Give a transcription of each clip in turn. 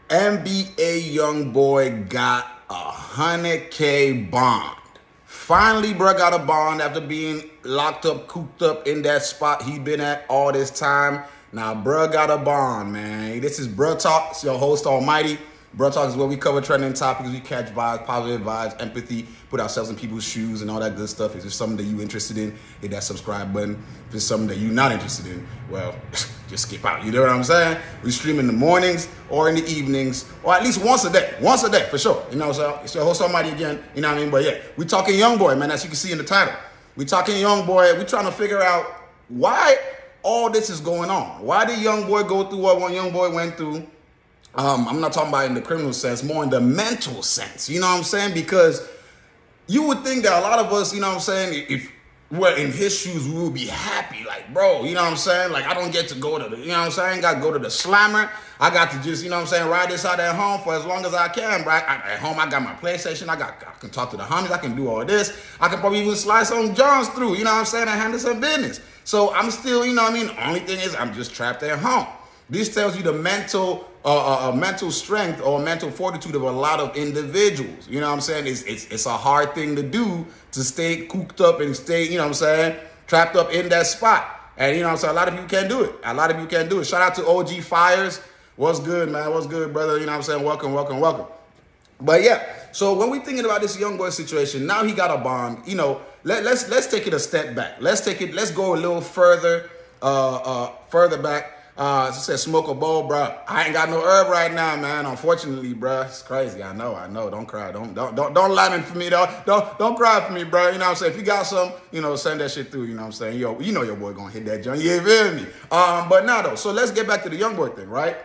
NBA Youngboy got a 100K bond. Finally, bro got a bond after being locked up, cooped up in that spot he been at all this time. Now, bro got a bond, man. This is Bro Talk. It's your host, Almighty. Bro Talk is where we cover trending topics. We catch vibes, positive vibes, empathy, put ourselves in people's shoes and all that good stuff. If there's something that you're interested in, hit that subscribe button. If it's something that you're not interested in, well, just skip out. You know what I'm saying? We stream in the mornings or in the evenings, or at least once a day. Once a day, for sure. You know, so it's your host, Almighty, again. You know what I mean? But yeah, we talking Youngboy, man, as you can see in the title. We talking Youngboy. We trying to figure out why all this is going on. Why did Youngboy go through what Youngboy went through? I'm not talking about in the criminal sense, more in the mental sense. You know what I'm saying? Because you would think that a lot of us, you know what I'm saying, if we're in his shoes, we would be happy. Like, bro, you know what I'm saying? Like, I don't get to go to the, you know what I'm saying? I ain't got to go to the slammer. I got to just, you know what I'm saying, ride this out at home for as long as I can, bro. At home, I got my PlayStation. I can talk to the homies. I can do all this. I can probably even slide some Johns through, you know what I'm saying, and handle some business. So I'm still, you know what I mean? The only thing is I'm just trapped at home. This tells you the mental strength or mental fortitude of a lot of individuals. You know what I'm saying? It's a hard thing to do to stay cooped up and stay, you know what I'm saying, trapped up in that spot. And you know what I'm saying? A lot of people can't do it. A lot of people can't do it. Shout out to OG Fires. What's good, man? What's good, brother? You know what I'm saying? Welcome, welcome, welcome. But yeah, so when we're thinking about this Youngboy situation, now he got a bond. You know, let's take it a step back. Let's go a little further back. It says smoke a bowl, bro. I ain't got no herb right now, man. Unfortunately, bro. It's crazy. I know. Don't cry. Don't lie for me, though. Don't cry for me, bro. You know what I'm saying? If you got some, you know, send that shit through. You know what I'm saying? Yo, you know your boy gonna hit that joint. You feel me? But now though, so let's get back to the Youngboy thing, right?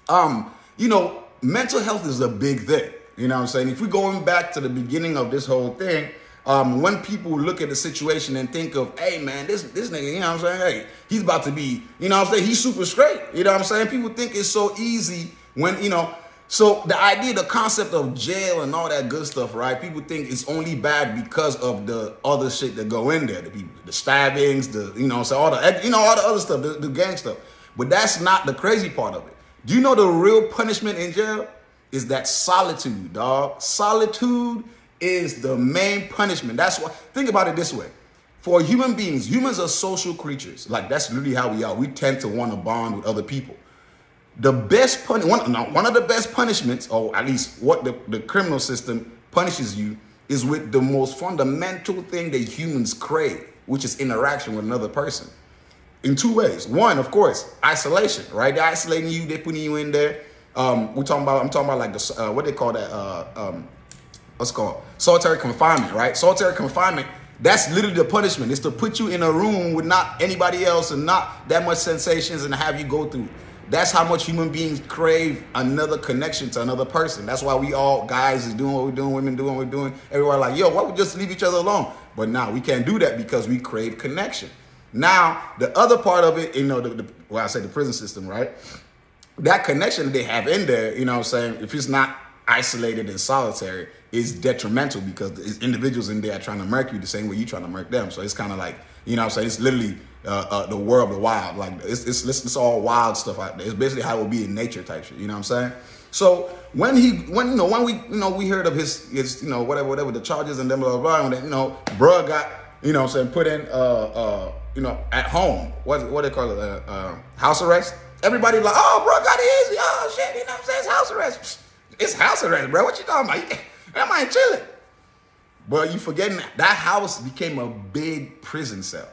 You know, mental health is a big thing. You know what I'm saying? If we're going back to the beginning of this whole thing, when people look at the situation and think of, hey, man, this nigga, you know what I'm saying? Hey, he's about to be, you know what I'm saying? He's super straight. You know what I'm saying? People think it's so easy when, you know, so the idea, the concept of jail and all that good stuff, right? People think it's only bad because of the other shit that go in there, the stabbings, you know what I'm saying? All the other stuff, the gang stuff. But that's not the crazy part of it. Do you know the real punishment in jail is that solitude, dog? Solitude is the main punishment. That's why, think about it this way. For human beings, humans are social creatures. Like, that's literally how we are. We tend to want to bond with other people. The best one of the best punishments, or at least what the criminal system punishes you, is with the most fundamental thing that humans crave, which is interaction with another person. In two ways. One, of course, isolation, right? They're isolating you, they're putting you in there. I'm talking about like the what they call that, what's it called? Solitary confinement, right? Solitary confinement, that's literally the punishment. It's to put you in a room with not anybody else and not that much sensations and have you go through. That's how much human beings crave another connection to another person. That's why we all, guys, is doing what we're doing, women doing what we're doing. Everybody like, yo, why don't we just leave each other alone? But now we can't do that because we crave connection. Now, the other part of it, you know, I say the prison system, right? That connection that they have in there, you know what I'm saying, if it's not isolated and solitary, is detrimental because there's individuals in there trying to murk you the same way you trying to murk them. So it's kind of like, you know what I'm saying, it's literally the world of the wild. Like, it's all wild stuff out there. It's basically how it would be in nature type shit, you know what I'm saying? So when we heard of his you know, whatever the charges and then blah, blah, blah, and then, you know, bruh got, you know what I'm saying, put in, you know, at home, what they call it, house arrest. Everybody like, oh, bro, got it easy. Oh, shit, you know what I'm saying? It's house arrest. It's house arrest, bro. What you talking about? Am I chilling? But you forgetting that house became a big prison cell.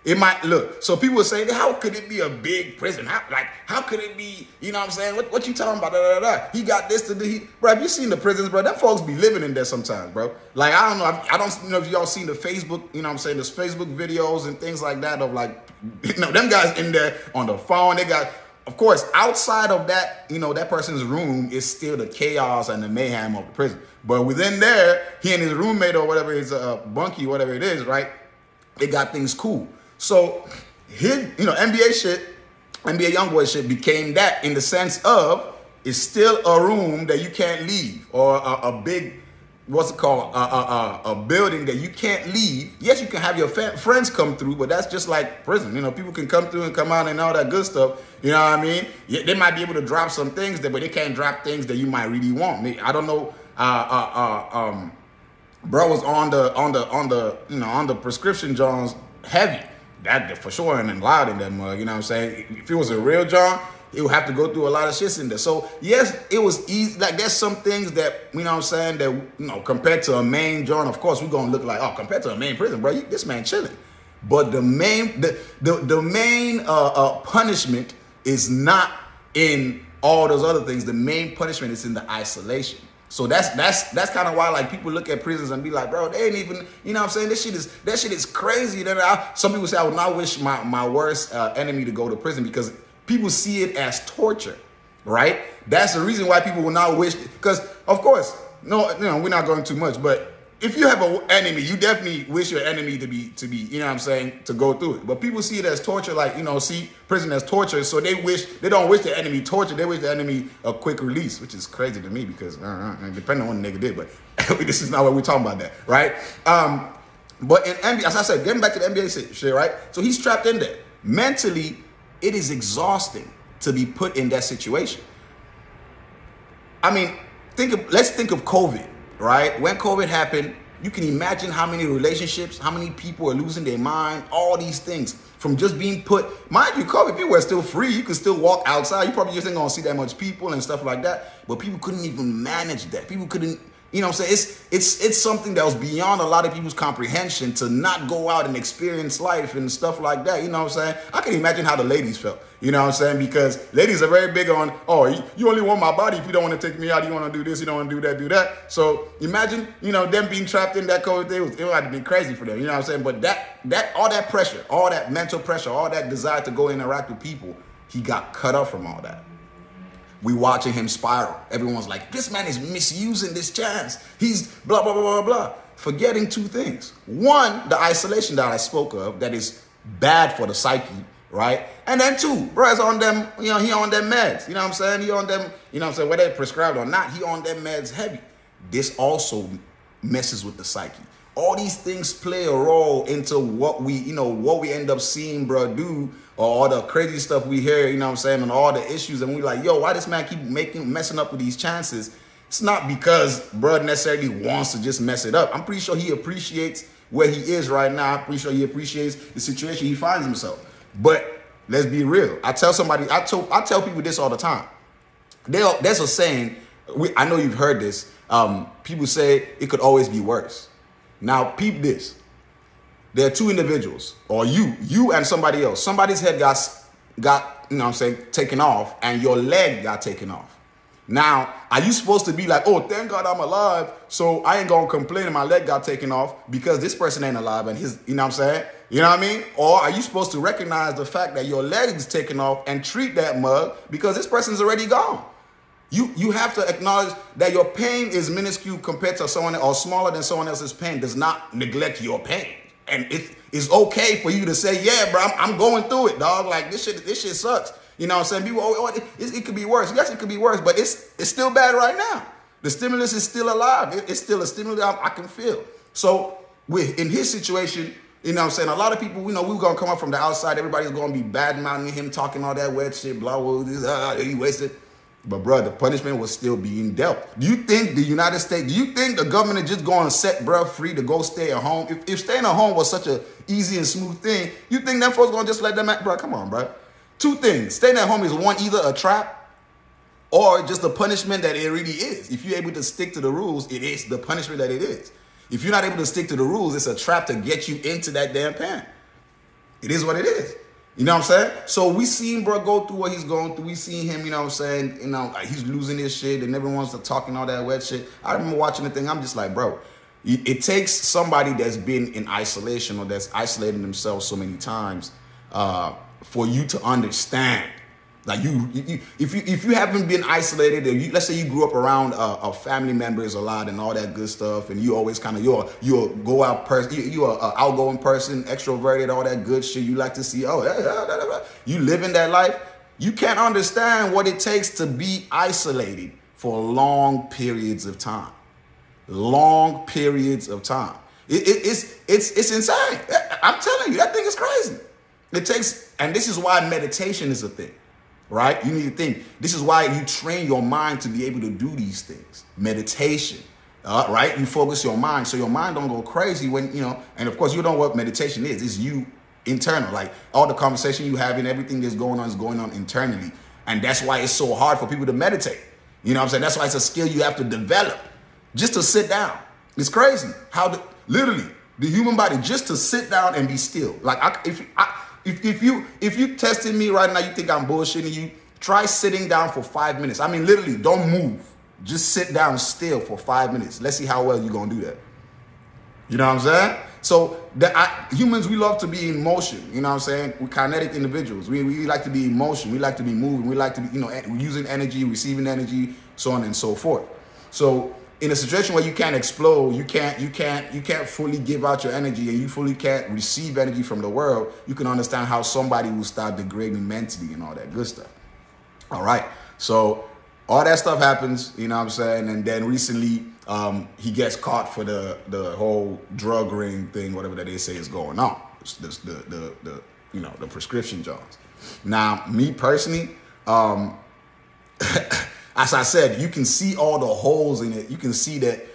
It might look, so people say, how could it be a big prison? How could it be, you know what I'm saying? What you talking about? Da, da, da, da. He got this to do. Bro, have you seen the prisons, bro? Them folks be living in there sometimes, bro. Like, I don't know. I don't know if y'all seen the Facebook, you know what I'm saying? There's Facebook videos and things like that of like, you know, them guys in there on the phone. They got, of course, outside of that, you know, that person's room is still the chaos and the mayhem of the prison. But within there, he and his roommate or whatever, his bunkie, whatever it is, right? They got things cool. So his, you know, NBA Youngboy shit became that in the sense of it's still a room that you can't leave or a big what's it called, a building that you can't leave. Yes, you can have your friends come through, but that's just like prison. You know, people can come through and come out and all that good stuff. You know what I mean? Yeah, they might be able to drop some things there, but they can't drop things that you might really want. I don't know. Bro was on the prescription Johns heavy. That for sure, and then loud in that mug. You know what I'm saying? If it was a real John, it would have to go through a lot of shits in there. So yes, it was easy. Like there's some things that, you know what I'm saying, that, you know, compared to a main John, of course we're gonna look like, oh, compared to a main prison, bro, this man chilling. But the main punishment is not in all those other things. The main punishment is in the isolation. So that's kind of why, like, people look at prisons and be like, bro, they ain't even, you know what I'm saying? That shit is crazy. Some people say I would not wish my worst enemy to go to prison, because people see it as torture, right? That's the reason why people will not wish, because of course, no, you know, we're not going too much, but if you have an enemy, you definitely wish your enemy to be, you know what I'm saying, to go through it. But people see it as torture, like, you know, see prison as torture. So they don't wish the enemy torture. They wish the enemy a quick release, which is crazy to me, because depending on what the nigga did, but this is not what we're talking about that, right? But in NBA, as I said, getting back to the NBA shit, right? So he's trapped in there. Mentally, it is exhausting to be put in that situation. I mean, let's think of COVID. Right? When COVID happened, you can imagine how many relationships, how many people are losing their mind, all these things from just being put. Mind you, COVID, people were still free. You could still walk outside. You probably just ain't gonna see that much people and stuff like that. But people couldn't even manage that. People couldn't, you know what I'm saying? It's something that was beyond a lot of people's comprehension, to not go out and experience life and stuff like that. You know what I'm saying? I can imagine how the ladies felt. You know what I'm saying? Because ladies are very big on, oh, you only want my body if you don't want to take me out. You want to do this, you don't want to do that. So imagine, you know, them being trapped in that COVID thing. It would have to be crazy for them. You know what I'm saying? But that all that pressure, all that mental pressure, all that desire to go interact with people, he got cut off from all that. We watching him spiral. Everyone's like, this man is misusing this chance. He's blah, blah, blah, blah, blah. Forgetting two things. One, the isolation that I spoke of, that is bad for the psyche, right? And then two, bro, is on them, you know, he on them meds. You know what I'm saying? He on them, you know what I'm saying, whether they prescribed or not, he on them meds heavy. This also messes with the psyche. All these things play a role into what we end up seeing bro do, or all the crazy stuff we hear, you know what I'm saying, and all the issues, and we like, yo, why this man keep messing up with these chances? It's not because bro necessarily wants to just mess it up. I'm pretty sure he appreciates where he is right now. I'm pretty sure he appreciates the situation he finds himself. But let's be real. I tell people this all the time. There's a saying, I know you've heard this. People say it could always be worse. Now, peep this. There are two individuals, or you and somebody else. Somebody's head got, you know what I'm saying, taken off, and your leg got taken off. Now, are you supposed to be like, oh, thank God I'm alive, so I ain't gonna complain if my leg got taken off because this person ain't alive and his, you know what I'm saying? You know what I mean? Or are you supposed to recognize the fact that your leg is taken off and treat that mug because this person's already gone? You have to acknowledge that your pain is minuscule compared to someone, or smaller than someone else's pain. Does not neglect your pain. And it's okay for you to say, yeah, bro, I'm going through it, dog. Like, this shit sucks. You know what I'm saying? People, it could be worse. Yes, it could be worse, but it's still bad right now. The stimulus is still alive. It's still a stimulus I can feel. So in his situation, you know what I'm saying, a lot of people, you know, we're going to come up from the outside. Everybody's going to be bad-mouthing him, talking all that weird shit, blah, blah, he wasted. But, bro, the punishment was still being dealt. Do you think the United States, do you think the government is just going to set bro free to go stay at home? If staying at home was such a easy and smooth thing, you think them folks going to just let them at, bro, come on, bro. Two things. Staying at home is one, either a trap or just the punishment that it really is. If you're able to stick to the rules, it is the punishment that it is. If you're not able to stick to the rules, it's a trap to get you into that damn pen. It is what it is. You know what I'm saying? So we seen bro go through what he's going through. We seen him, you know what I'm saying, you know, he's losing his shit and everyone's talking all that wet shit. I remember watching the thing. I'm just like, bro, it takes somebody that's been in isolation or that's isolating themselves so many times for you to understand. Like if you haven't been isolated, or let's say you grew up around family members a lot and all that good stuff, and you always kind of you're a go out person, you're an outgoing person, extroverted, all that good shit. You like to see, you live in that life. You can't understand what it takes to be isolated for long periods of time. long periods of time. It's insane. I'm telling you, that thing is crazy. It takes, and this is why meditation is a thing, right? You need to think. This is why you train your mind to be able to do these things. Meditation, right? You focus your mind so your mind don't go crazy when, and of course you know what meditation is. It's you internal, like all the conversation you have and everything that's going on is going on internally. And that's why it's so hard for people to meditate. You know what I'm saying? That's why it's a skill you have to develop just to sit down. It's crazy how literally the human body just to sit down and be still. Like if you testing me right now, you think I'm bullshitting you, try sitting down for 5 minutes. I mean, literally, don't move. Just sit down still for 5 minutes. Let's see how well you're going to do that. You know what I'm saying? So humans, we love to be in motion. You know what I'm saying? We're kinetic individuals. We like to be in motion. We like to be moving. We like to be, using energy, receiving energy, so on and so forth. So in a situation where you can't explode, you can't fully give out your energy, and you fully can't receive energy from the world, you can understand how somebody will start degrading mentally and all that good stuff. All right. So all that stuff happens, you know what I'm saying? And then recently, he gets caught for the whole drug ring thing, whatever that they say is going on. The prescription drugs. Now, me personally, as I said, you can see all the holes in it. You can see that,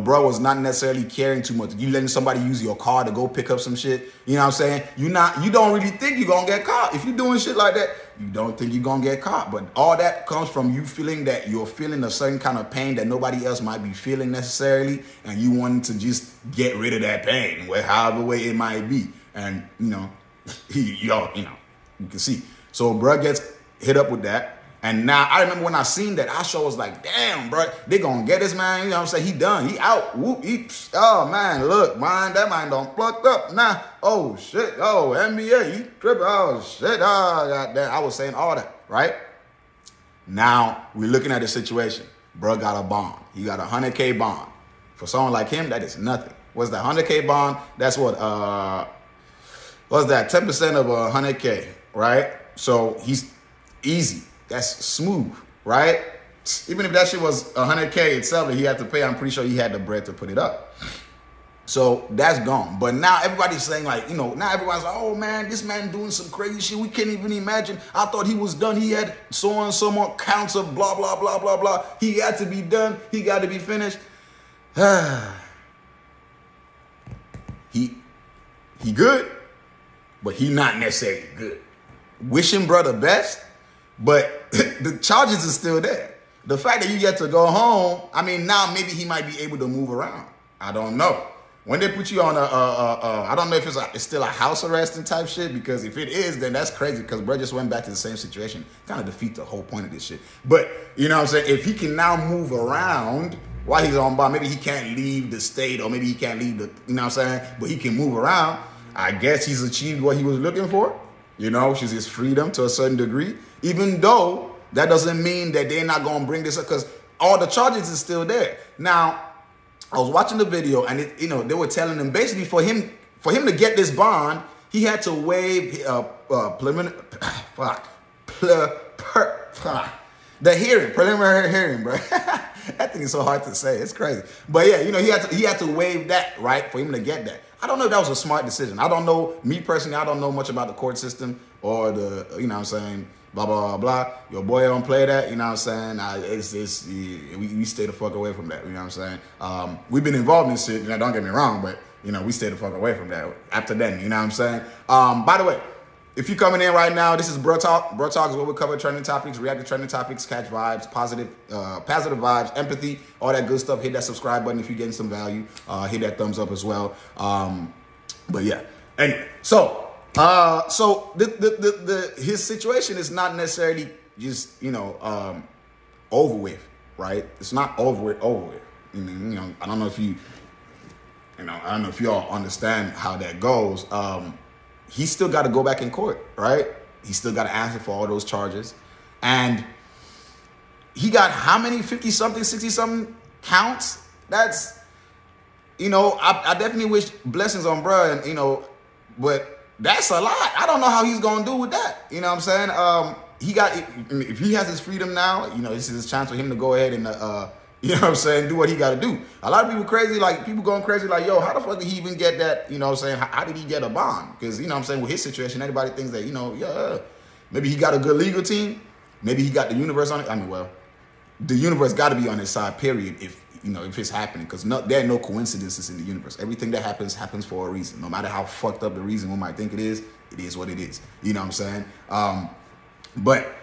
bro was not necessarily caring too much. You letting somebody use your car to go pick up some shit. You know what I'm saying? You don't really think you're going to get caught. If you're doing shit like that, you don't think you're going to get caught. But all that comes from you feeling that you're feeling a certain kind of pain that nobody else might be feeling necessarily. And you want to just get rid of that pain, however way it might be. And, you can see. So bro gets hit up with that. And now, I remember when I seen that, I sure was like, damn, bro, they gonna get this man. You know what I'm saying? He done. He out. Whoop. Oh, man, look, that man done plucked up. Nah. Oh, shit. Oh, NBA. He tripping. Oh, shit. Oh, goddamn. I was saying all that, right? Now, we're looking at the situation. Bro got a bond. He got a 100K bond. For someone like him, that is nothing. What's that 100K bond? That's what, what's that? 10% of 100K, right? So he's easy. That's smooth, right? Even if that shit was 100K itself that he had to pay, I'm pretty sure he had the bread to put it up. So that's gone. But now everybody's saying now everybody's like, oh man, this man doing some crazy shit. We can't even imagine. I thought he was done. He had so on so more counts of blah, blah, blah, blah, blah. He had to be done. He got to be finished. He good, but he not necessarily good. Wish him brother best. But the charges are still there. The fact that you get to go home, I mean, now maybe he might be able to move around. I don't know. When they put you on I don't know if it's still a house arresting type shit, because if it is, then that's crazy, because bro just went back to the same situation. Kind of defeat the whole point of this shit. But, you know what I'm saying? If he can now move around while he's on bond, maybe he can't leave the state, or maybe he can't leave you know what I'm saying? But he can move around. I guess he's achieved what he was looking for, which is his freedom to a certain degree. Even though that doesn't mean that they're not going to bring this up, because all the charges is still there. Now, I was watching the video, and they were telling him basically for him to get this bond, he had to waive preliminary hearing, bro. That thing is so hard to say. It's crazy. But yeah, he had to waive that, right, for him to get that. I don't know if that was a smart decision. I don't know. Me personally, I don't know much about the court system or the, you know what I'm saying, blah, blah, blah, blah. Your boy don't play that, you know what I'm saying? We stay the fuck away from that, you know what I'm saying? We've been involved in shit, don't get me wrong, but, we stay the fuck away from that after then, you know what I'm saying? By the way, if you're coming in right now, this is Bro Talk. Bro Talk is where we cover trending topics, react to trending topics, catch vibes, positive vibes, empathy, all that good stuff. Hit that subscribe button if you're getting some value. Hit that thumbs up as well. But yeah. Anyway, so his situation is not necessarily just over with, right? It's not over with. I don't know if you all understand how that goes. He still got to go back in court, right? He still got to answer for all those charges. And he got how many? 50-something, 60-something counts? That's, I definitely wish blessings on bruh, and, but that's a lot. I don't know how he's going to do with that. You know what I'm saying? If he has his freedom now, this is his chance for him to go ahead and You know what I'm saying? Do what he got to do. A lot of people crazy, like people going crazy, like, yo, how the fuck did he even get that? You know what I'm saying? How did he get a bond? Because, you know what I'm saying, with his situation, everybody thinks that, you know, yeah, maybe he got a good legal team. Maybe he got the universe on it. I mean, well, the universe got to be on his side, period, if, you know, if it's happening. Because there are no coincidences in the universe. Everything that happens for a reason. No matter how fucked up the reason one might think it is what it is. You know what I'm saying? But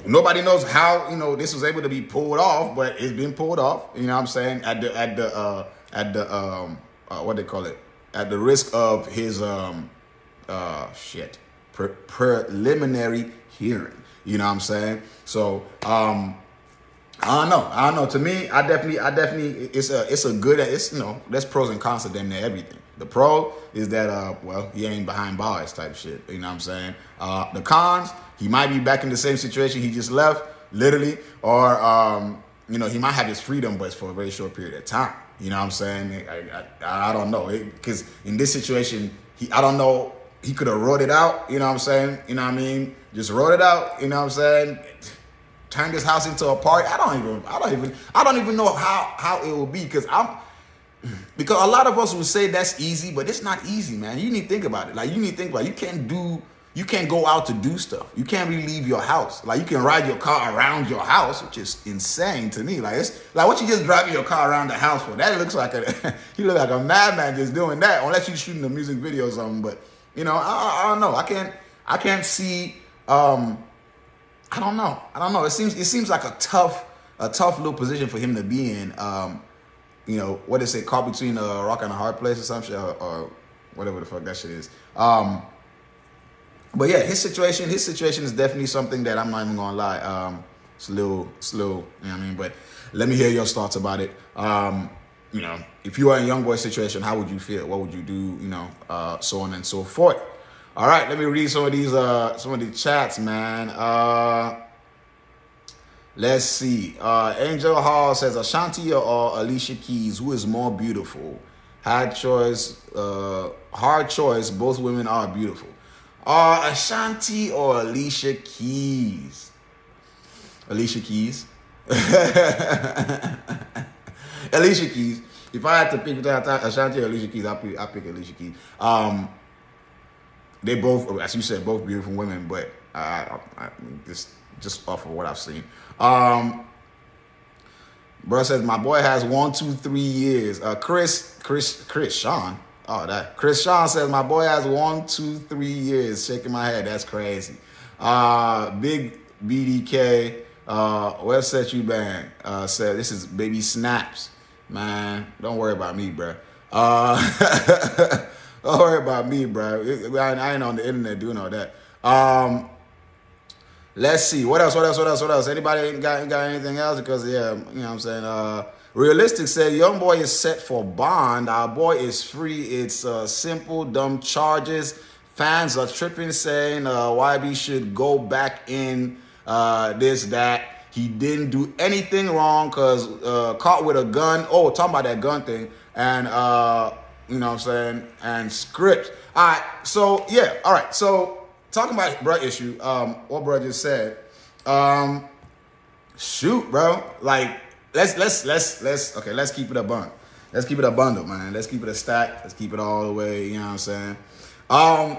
nobody knows how, you know, this was able to be pulled off, but it's been pulled off. You know what I'm saying? At the what they call it? At the risk of his preliminary hearing. You know what I'm saying? So I don't know. To me, I definitely, it's a good, you know, there's pros and cons to damn near everything. The pro is that, well, he ain't behind bars type shit. You know what I'm saying? The cons, he might be back in the same situation he just left, literally, or, you know, he might have his freedom, but it's for a very short period of time. You know what I'm saying? I don't know. Because in this situation, I don't know, he could have wrote it out. You know what I'm saying? You know what I mean? Just wrote it out. You know what I'm saying? Turn this house into a party. I don't even know how it will be, because a lot of us will say that's easy, but it's not easy, man. You need to think about it. Like, you need to think about it. You can't go out to do stuff. You can't really leave your house. Like, you can ride your car around your house, which is insane to me. Like, it's like, what you just driving your car around the house for? That looks like you look like a madman just doing that, unless you're shooting a music video or something. But, you know, I don't know. I can't see. I don't know. It seems like a tough little position for him to be in. You know, what they say, caught between a rock and a hard place or some shit, or whatever the fuck that shit is. But yeah, his situation is definitely something that I'm not even gonna lie. It's a little slow, you know what I mean? But let me hear your thoughts about it. You know, if you are in Youngboy situation, how would you feel? What would you do? You know, so on and so forth. All right, let me read some of these chats, man. Let's see. Angel Hall says, Ashanti or Alicia Keys, who is more beautiful? Hard choice. Both women are beautiful. Ashanti or Alicia Keys? Alicia Keys. Alicia Keys. If I had to pick between Ashanti or Alicia Keys, I'll pick Alicia Keys. They both, as you said, both beautiful women, but I just off of what I've seen. Bro says, my boy has 1, 2, 3 years. Chris Sean. Oh, that Chris Sean says, my boy has 1, 2, 3 years. Shaking my head. That's crazy. Big BDK, where set you bang? Said, this is Baby Snaps. Man, don't worry about me, bro. Don't worry about me, bro. I ain't on the internet doing all that. Let's see. What else? Anybody got anything else? Because, yeah, you know what I'm saying? Realistic said, Youngboy is set for bond. Our boy is free. It's simple, dumb charges. Fans are tripping, saying YB should go back in this, that. He didn't do anything wrong because caught with a gun. Oh, talking about that gun thing. And, you know what I'm saying? And script. All right. So, yeah. All right. So, talking about bruh issue, what bruh just said. Shoot, bro. Like, let's keep it a bund. Let's keep it a bundle, man. Let's keep it a stack. Let's keep it all the way, you know what I'm saying?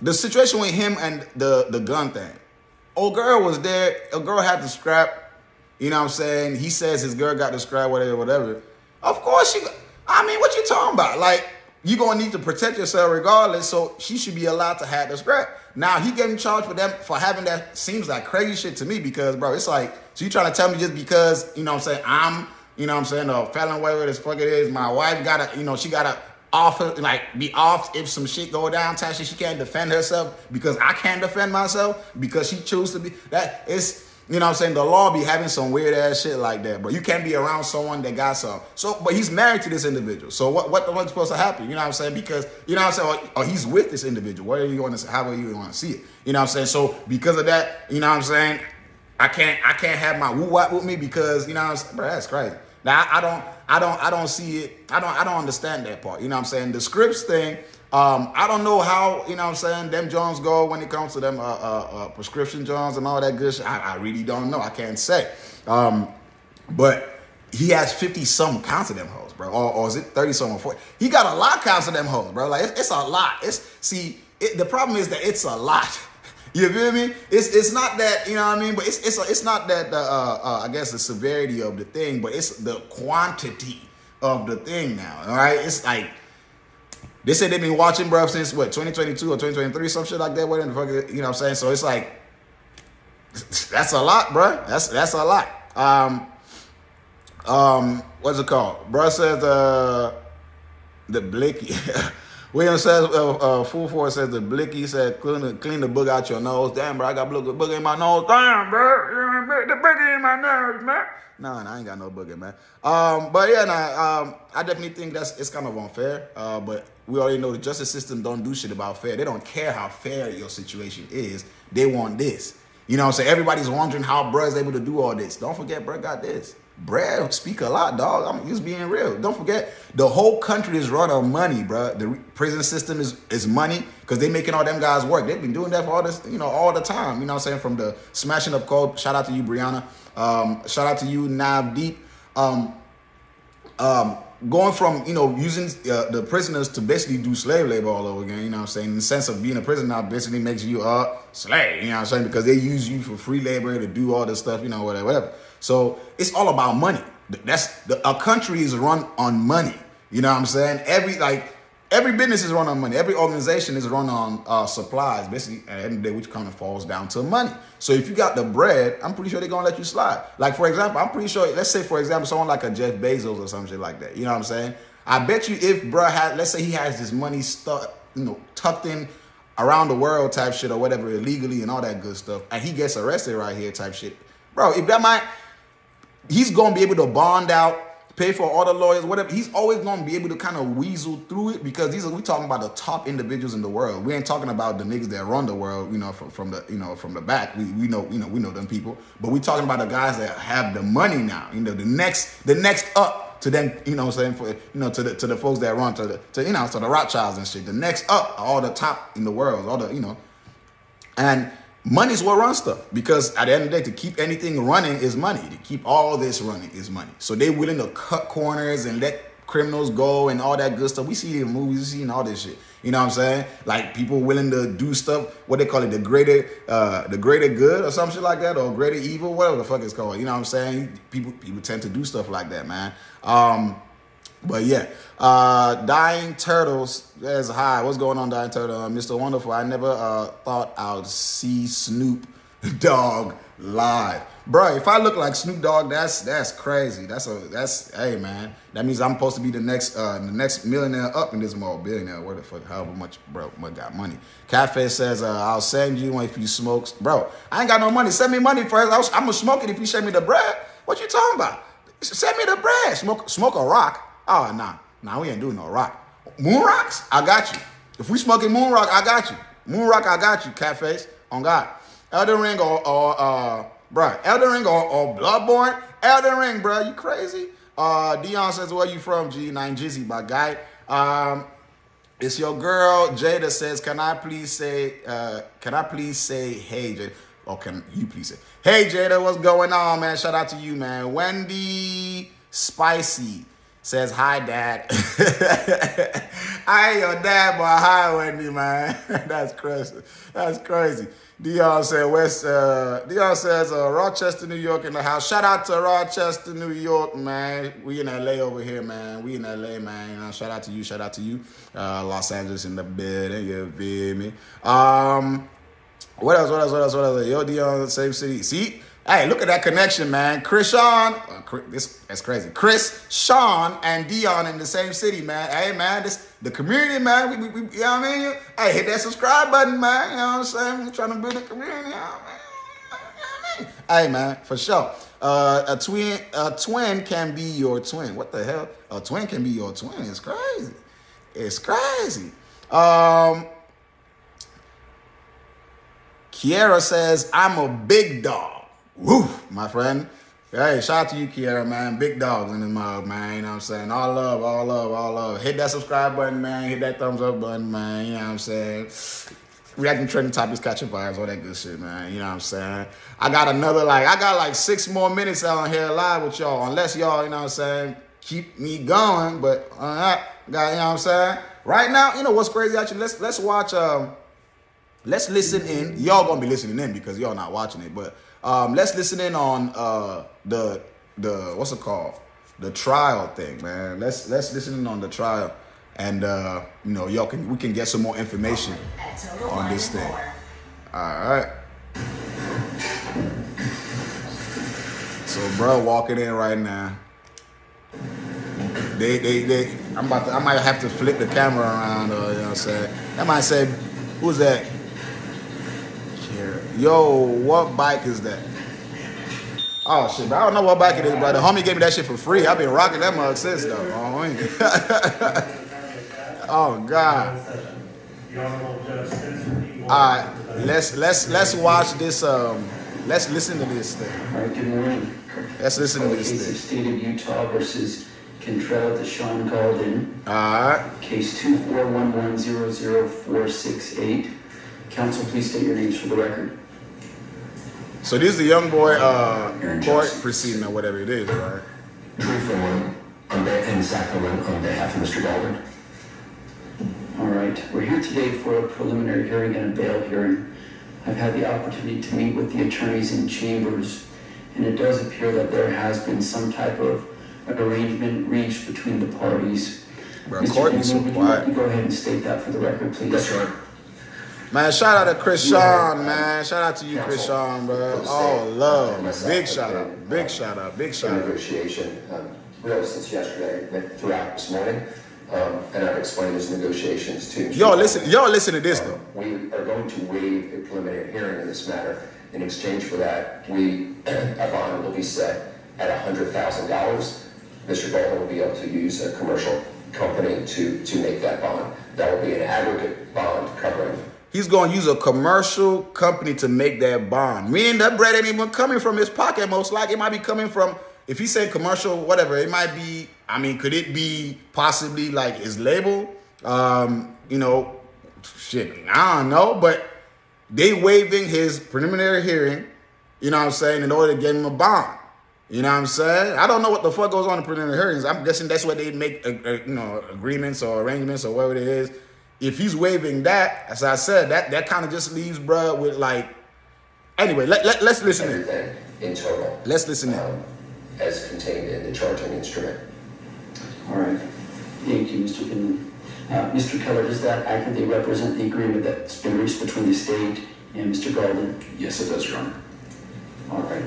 The situation with him and the gun thing. Old girl was there. A girl had the scrap. You know what I'm saying? He says his girl got the scrap, whatever. Of course what you talking about? Like, you gonna need to protect yourself regardless, so she should be allowed to have the scrap. Now, he getting charged for having that seems like crazy shit to me, because, bro, it's like, so you trying to tell me just because, you know what I'm saying, I'm, you know what I'm saying, a felon, whatever this fuck it is, my wife gotta, you know, she gotta be off if some shit go down, she can't defend herself because I can't defend myself because she choose to be, that is, you know what I'm saying, the law be having some weird ass shit like that, bro. You can't be around someone that got some. So, but he's married to this individual. So what's supposed to happen? You know what I'm saying? Because, you know what I'm saying, or he's with this individual. However you want to see it. You know what I'm saying? So because of that, you know what I'm saying, I can't have my woo-wop with me because, you know what I'm saying, bro, that's crazy. Now I don't see it. I don't understand that part. You know what I'm saying? The scripts thing, I don't know how, you know what I'm saying, them Jones go when it comes to them prescription Jones and all that good shit. I really don't know. I can't say. But he has 50 some counts of them hoes, bro. Or is it 30 some or 40? He got a lot of counts of them hoes, bro. Like it's a lot. The problem is that it's a lot. You feel me? It's not that, you know what I mean? But it's not that I guess the severity of the thing, but it's the quantity of the thing now. All right, it's like they said they've been watching, bro, since what 2022 or 2023, some shit like that. What in the fuck? You know what I'm saying? So it's like that's a lot, bro. That's a lot. What's it called? Bro says the blicky. William says, Full Force says the blicky said clean the boog out your nose. Damn, bro, I got booger in my nose. Damn, bro, the booger in my nose, man. No, I ain't got no booger, man. But yeah, I definitely think it's kind of unfair. But we already know the justice system don't do shit about fair. They don't care how fair your situation is. They want this. You know what I'm saying? Everybody's wondering how bruh's able to do all this. Don't forget, bruh got this. Bruh speak a lot, dog. I'm just being real. Don't forget, the whole country is run on money, bruh. The prison system is money because they making all them guys work. They've been doing that for all this, all the time. You know what I'm saying? From the smashing of code. Shout out to you, Brianna. Shout out to you, Navdeep. Going from, using the prisoners to basically do slave labor all over again, you know what I'm saying? In the sense of being a prisoner now basically makes you a slave, you know what I'm saying? Because they use you for free labor to do all this stuff, whatever. So it's all about money. A country is run on money, you know what I'm saying? Every business is run on money. Every organization is run on supplies, basically, at the end of the day, which kind of falls down to money. So if you got the bread, I'm pretty sure they're going to let you slide. Like, for example, I'm pretty sure, let's say, for example, someone like a Jeff Bezos or some shit like that. You know what I'm saying? I bet you if bruh let's say he has this money tucked in around the world type shit or whatever illegally and all that good stuff, and he gets arrested right here type shit. Bro, he's going to be able to bond out, pay for all the lawyers, whatever. He's always going to be able to kind of weasel through it because we talking about the top individuals in the world. We ain't talking about the niggas that run the world, from the back. We know them people. But we talking about the guys that have the money now. The next up to them, to the folks that run to the Rothschilds and shit. The next up are all the top in the world, and money's what runs stuff because at the end of the day, to keep anything running is money. To keep all this running is money. So they willing to cut corners and let criminals go and all that good stuff. We see it in movies, we see it in all this shit. You know what I'm saying? Like people willing to do stuff, what they call it, the greater good or some shit like that, or greater evil, whatever the fuck it's called. You know what I'm saying? People tend to do stuff like that, man. But yeah, Dying Turtles says, hi, what's going on, Dying Turtle? Mr. Wonderful, I never thought I'd see Snoop Dogg live. Bro, if I look like Snoop Dogg, that's crazy. Hey, man, that means I'm supposed to be the next millionaire up in this mall, billionaire, what the fuck, however much, bro, got money. Cafe says, I'll send you one if you smoke. Bro, I ain't got no money. Send me money first. I'm going to smoke it if you send me the bread. What you talking about? Send me the bread. Smoke a rock. Oh, nah, we ain't doing no rock. Moon rocks? I got you. If we smoking moon rock, I got you. Moon rock, I got you, Catface. On God. Elden Ring or Elden Ring or Bloodborne? Elden Ring, bro. You crazy? Dion says, where you from, G? 9 Jizzy, my guy. It's your girl, Jada says, can I please say, hey, Jada? Or can you please say, hey, Jada, what's going on, man? Shout out to you, man. Wendy Spicy says, hi, Dad. I ain't your dad, but hi, Wendy, man. That's crazy. Dion says, Rochester, New York in the house. Shout out to Rochester, New York, man. We in LA over here, man. We in LA, man. Shout out to you. Los Angeles in the building, you feel me? What else? Yo, Dion, same city. See? Hey, look at that connection, man. That's crazy. Chris, Sean, and Dion in the same city, man. Hey, man, the community, man. We you know what I mean? Hey, hit that subscribe button, man. You know what I'm saying? We're trying to build a community, you know what I mean? Hey, man, for sure. A twin can be your twin. What the hell? A twin can be your twin. It's crazy. Kiera says, I'm a big dog. Woof, my friend. Hey, shout out to you, Kiera, man. Big dogs in the mug, man. You know what I'm saying? All love. Hit that subscribe button, man. Hit that thumbs up button, man. You know what I'm saying? reacting trending topics, catching vibes, all that good shit, man. You know what I'm saying? I got like 6 more minutes out on here live with y'all, unless y'all, you know what I'm saying, keep me going. But you know what I'm saying? Right now, you know what's crazy? Actually, let's watch. Let's listen in. Y'all gonna be listening in because y'all not watching it. But let's listen in on the what's it called? The trial thing, man. Let's listen in on the trial. And you know, we can get some more information on this thing. All right. So, bro, walking in right now. I might have to flip the camera around, you know what I'm saying? I might say, who's that? Yo, what bike is that? Oh shit, bro, I don't know what bike it is, bro. The homie gave me that shit for free. I've been rocking that mug since though. Oh God. Alright, let's watch this. Let's listen to this thing. All right, good morning. Let's listen to this Case of thing. State of Utah versus Cantrell Deshaun Golden. Alright. Case 241100468. Counsel, please state your names for the record. So this is the Youngboy court proceeding or whatever it is, right? Drew Finland in Sacramento on behalf of Mr. Golden. All right, we're here today for a preliminary hearing and a bail hearing. I've had the opportunity to meet with the attorneys in chambers, and it does appear that there has been some type of an arrangement reached between the parties. Bro, Mr. Courtney's so Finland, would you quiet. like to go ahead and state that for the record, please? Yes, sir. Man, shout out to Chris Sean, man. Shout out to you, Chris Sean, bro. Oh, love. Big shout out. Big shout out. Big shout out. Negotiation, really since yesterday, throughout this morning, and I've explained those negotiations to Mr. Y'all listen to this though. We are going to waive a preliminary hearing in this matter. In exchange for that, a bond will be set at $100,000. Mr. Golden will be able to use a commercial company to make that bond. That will be an aggregate bond covering. He's going to use a commercial company to make that bond. Meaning that bread ain't even coming from his pocket, most likely. It might be coming from, if he said commercial, whatever, it might be, I mean, could it be possibly like his label? You know, shit, I don't know. But they waiving his preliminary hearing, you know what I'm saying, in order to get him a bond. You know what I'm saying? I don't know what the fuck goes on in preliminary hearings. I'm guessing that's where they make, you know, agreements or arrangements or whatever it is. If he's waiving that, as I said, that kind of just leaves bruh with like. Anyway, let's listen in. Everything in total. Let's listen in. As contained in the charging instrument. All right. Thank you, Mr. Finley. Mr. Keller, does that accurately represent the agreement that's been reached between the state and Mr. Golden? Yes, it does, Your Honor. All right.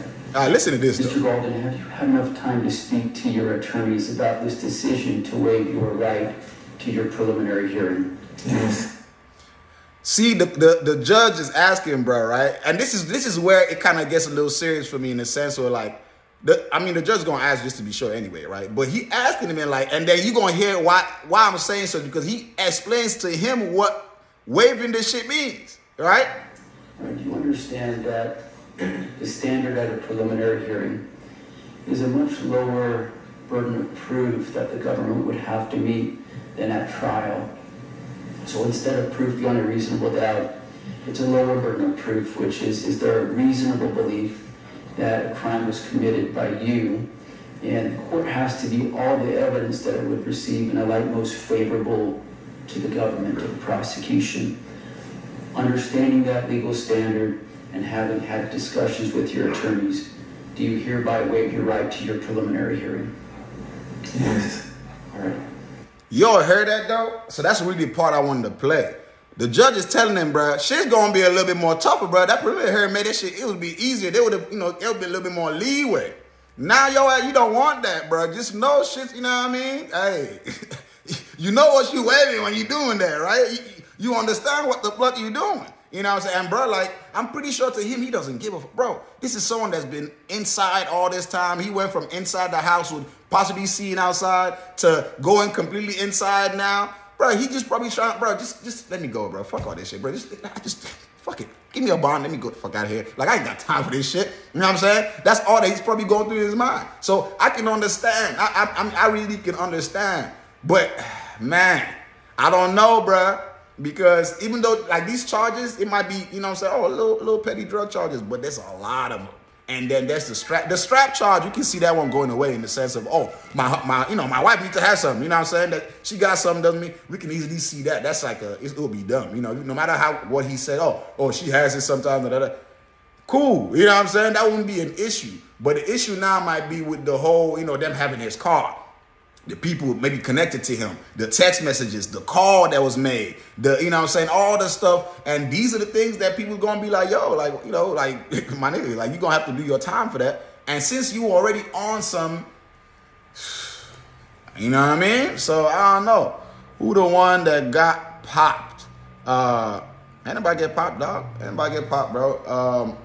Listen to this, Mr. though. Golden, have you had enough time to speak to your attorneys about this decision to waive your right to your preliminary hearing? Yes. See, the judge is asking, bro, right? And this is where it kind of gets a little serious for me in the sense where, like, the judge is gonna ask just to be sure anyway, right? But he asking him, and like, and then you gonna hear why I'm saying so, because he explains to him what waiving this shit means, right? All right, you understand that the standard at a preliminary hearing is a much lower burden of proof that the government would have to meet than at trial. So instead of proof beyond a reasonable doubt, it's a lower burden of proof, which is there a reasonable belief that a crime was committed by you? And the court has to view all the evidence that it would receive in a light most favorable to the government or the prosecution. Understanding that legal standard and having had discussions with your attorneys, do you hereby waive your right to your preliminary hearing? Yes. All right. Y'all heard that though? So that's really the part I wanted to play. The judge is telling him, bro, shit's gonna be a little bit more tougher, bro. That preliminary hearing made that shit, it would be easier. They would have, you know, it would be a little bit more leeway. Now, you don't want that, bro. Just know shit, you know what I mean? Hey, you know what you waiving when you doing that, right? You understand what the fuck you doing. You know what I'm saying? And bro, like, I'm pretty sure to him, he doesn't give a fuck. Bro, this is someone that's been inside all this time. He went from inside the house with possibly seeing outside to going completely inside now. Bro, he just probably trying, bro, just let me go, bro. Fuck all this shit, bro. Just fuck it. Give me a bond. Let me go the fuck out of here. Like, I ain't got time for this shit. You know what I'm saying? That's all that he's probably going through his mind. So I can understand. I really can understand. But, man, I don't know, bro. Because even though like these charges, it might be, you know what I'm saying, oh, little petty drug charges, but there's a lot of them. And then there's the strap charge. You can see that one going away in the sense of, oh, my wife needs to have something. You know what I'm saying? That she got something doesn't mean we can easily see that. That's like it'll be dumb. You know, no matter what he said, oh, she has it sometimes. Cool. You know what I'm saying? That wouldn't be an issue. But the issue now might be with the whole, them having his car. The people maybe connected to him, the text messages, the call that was made, all the stuff. And these are the things that people gonna be like, yo, like, my nigga, like, you gonna have to do your time for that. And since you already on some, you know what I mean? So I don't know who the one that got popped. Anybody get popped, dog? Anybody get popped, bro?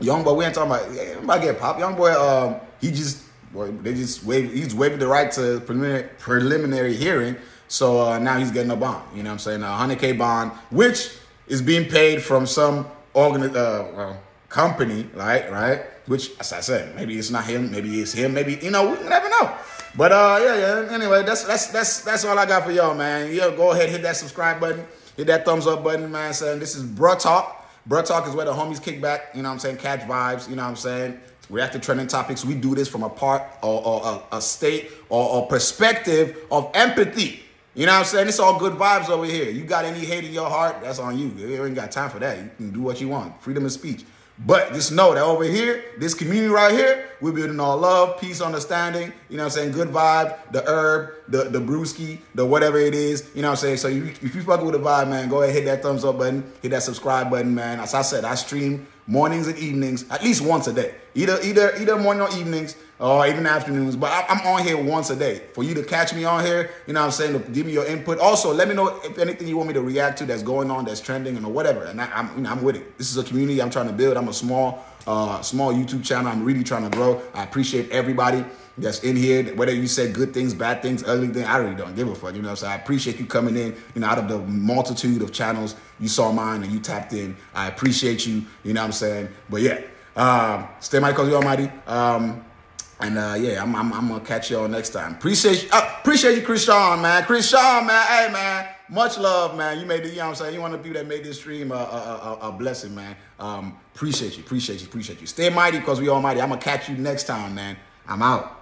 Youngboy, we ain't talking about anybody get popped. Youngboy, he's waived the right to preliminary hearing. So now he's getting a bond. You know what I'm saying? A $100K bond, which is being paid from some company, right? Which, as I said, maybe it's not him, maybe it's him, maybe, we never know. But yeah. Anyway, that's all I got for y'all, man. Yeah, go ahead, hit that subscribe button, hit that thumbs up button, man. Saying this is Bruh Talk. Bruh Talk is where the homies kick back, you know what I'm saying? Catch vibes, you know what I'm saying? React to trending topics. We do this from a part or a state or perspective of empathy. You know what I'm saying? It's all good vibes over here. You got any hate in your heart, that's on you. You ain't got time for that. You can do what you want. Freedom of speech. But just know that over here, this community right here, we're building all love, peace, understanding, you know what I'm saying? Good vibe, the herb, the brewski, the whatever it is, you know what I'm saying? So if you fuck with the vibe, man, go ahead, hit that thumbs up button, hit that subscribe button, man. As I said, I stream mornings and evenings, at least once a day. Either morning or evenings or even afternoons, but I'm on here once a day. For you to catch me on here, you know what I'm saying, to give me your input. Also, let me know if anything you want me to react to that's going on, that's trending, and whatever. And I'm with it. This is a community I'm trying to build. I'm a small YouTube channel. I'm really trying to grow. I appreciate everybody that's in here, whether you said good things, bad things, ugly things, I really don't give a fuck, you know what I'm saying? I appreciate you coming in, out of the multitude of channels, you saw mine and you tapped in. I appreciate you, you know what I'm saying? But yeah, stay mighty cause you almighty. I'm gonna catch y'all next time. Appreciate you, Chris Sean, man. Hey, man, much love, man. You made the, you know what I'm saying? You one of the people that made this stream a blessing, man. Appreciate you. Stay mighty cause we almighty. I'm gonna catch you next time, man. I'm out.